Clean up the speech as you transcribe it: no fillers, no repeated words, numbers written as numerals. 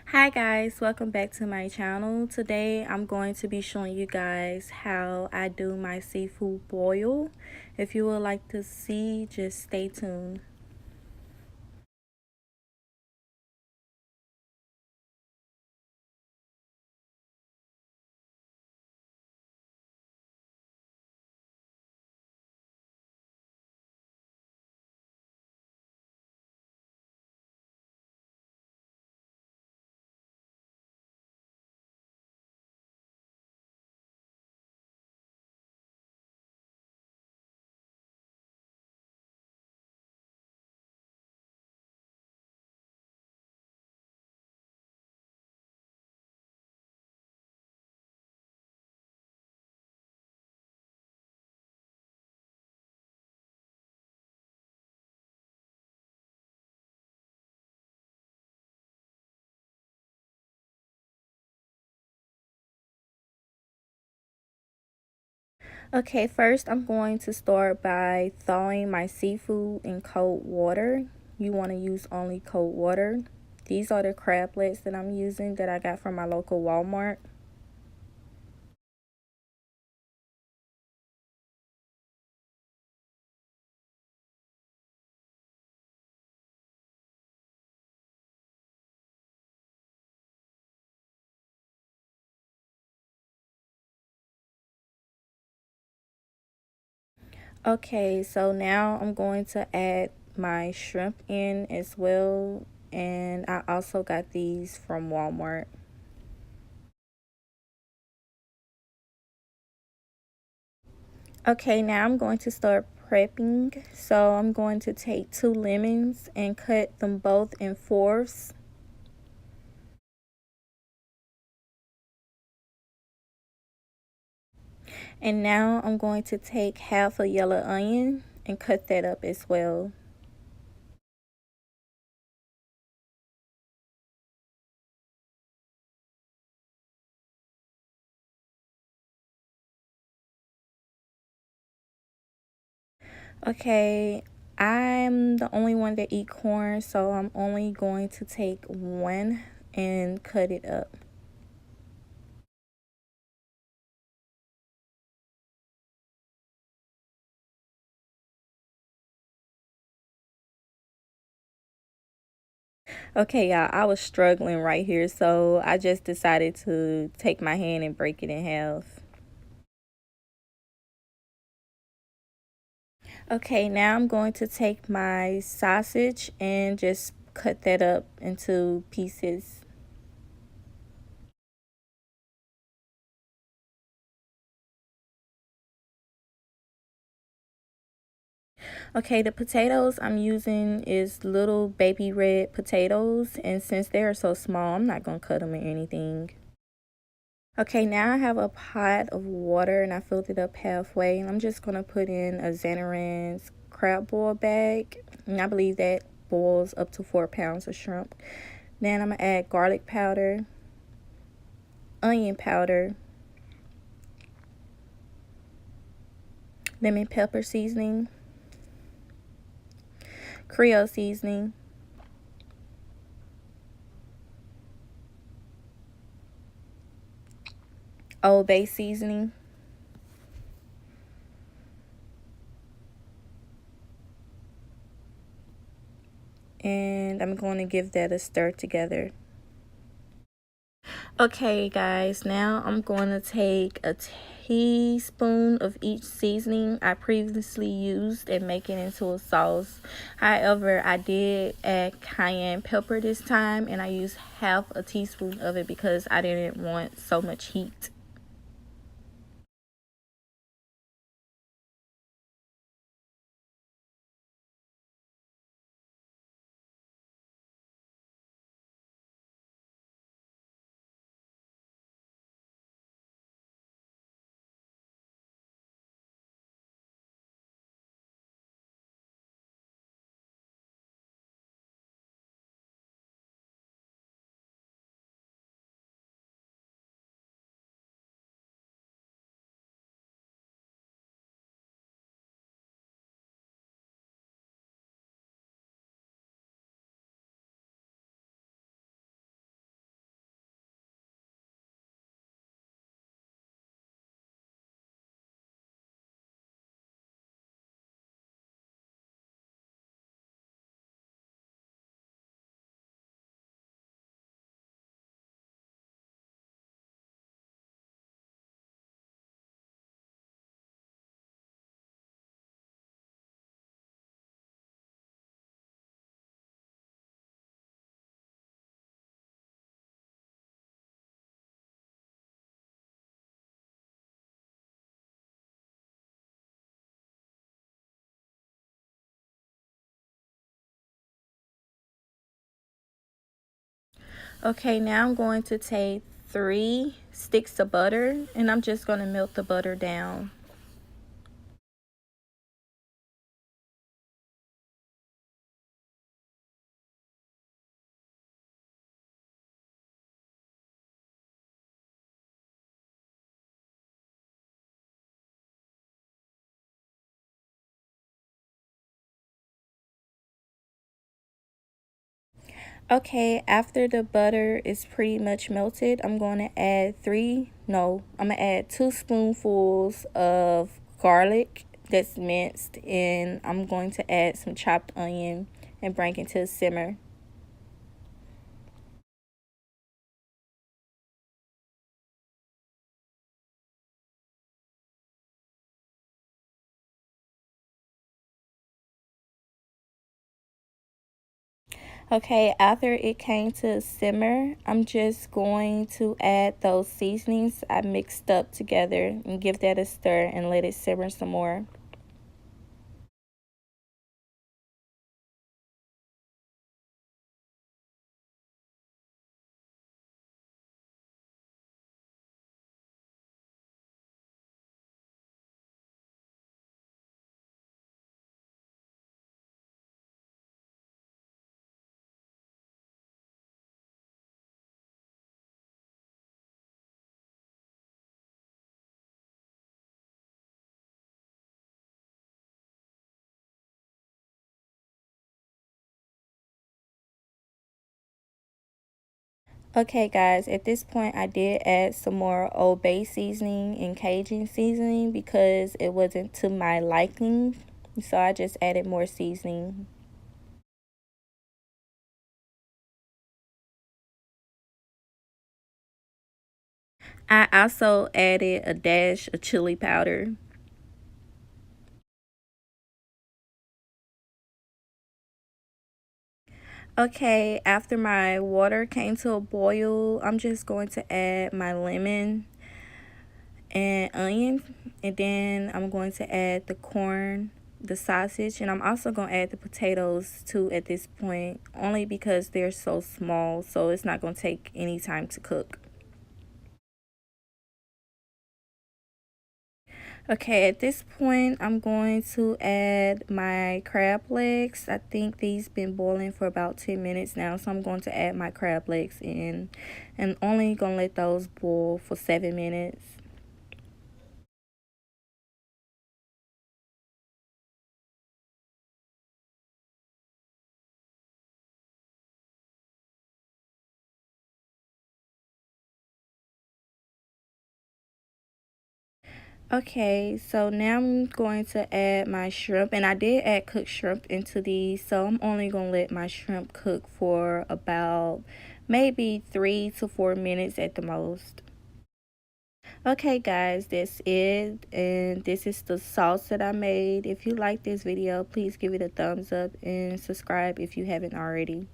Hi guys, welcome back to my channel. Today I'm going to be showing you guys how I do my seafood boil. If you would like to see, just stay tuned. Okay, first I'm going to start by thawing my seafood in cold water. You want to use only cold water. These are the crablets that I'm using that I got from my local Walmart. Okay, so now I'm going to add my shrimp in as well, and I also got these from Walmart. Okay, now I'm going to start prepping. So I'm going to take 2 lemons and cut them both in fourths. And now I'm going to take half a yellow onion and cut that up as well. Okay, I'm the only one that eat corn, so I'm only going to take one and cut it up. Okay, y'all, I was struggling right here, so I just decided to take my hand and break it in half. Okay, now I'm going to take my sausage and just cut that up into pieces. Okay, the potatoes I'm using is little baby red potatoes, and since they're so small, I'm not going to cut them or anything. Okay, now I have a pot of water and I filled it up halfway, and I'm just going to put in a Zatarain's crab boil bag, and I believe that boils up to 4 pounds of shrimp. Then I'm going to add garlic powder, onion powder, lemon pepper seasoning, Creole seasoning, Old Bay seasoning, and I'm going to give that a stir together. Okay guys, now I'm going to take a teaspoon of each seasoning I previously used and make it into a sauce. However, I did add cayenne pepper this time, and I used half a teaspoon of it because I didn't want so much heat. Okay, now I'm going to take 3 sticks of butter and I'm just going to melt the butter down. Okay, after the butter is pretty much melted, I'm going to add I'm going to add 2 spoonfuls of garlic that's minced, and I'm going to add some chopped onion and bring it to a simmer. Okay, after it came to a simmer, I'm just going to add those seasonings I mixed up together and give that a stir and let it simmer some more. Okay guys, at this point I did add some more Old Bay seasoning and Cajun seasoning because it wasn't to my liking. So I just added more seasoning. I also added a dash of chili powder. Okay, after my water came to a boil, I'm just going to add my lemon and onion, and then I'm going to add the corn, the sausage, and I'm also going to add the potatoes too at this point, only because they're so small, so it's not going to take any time to cook. Okay, at this point I'm going to add my crab legs. I think these been boiling for about 10 minutes now, so I'm going to add my crab legs in and only going to let those boil for 7 minutes. Okay, so now I'm going to add my shrimp, and I did add cooked shrimp into these, so I'm only going to let my shrimp cook for about maybe 3 to 4 minutes at the most. Okay guys, that's it, and this is the sauce that I made. If you like this video, please give it a thumbs up and subscribe if you haven't already.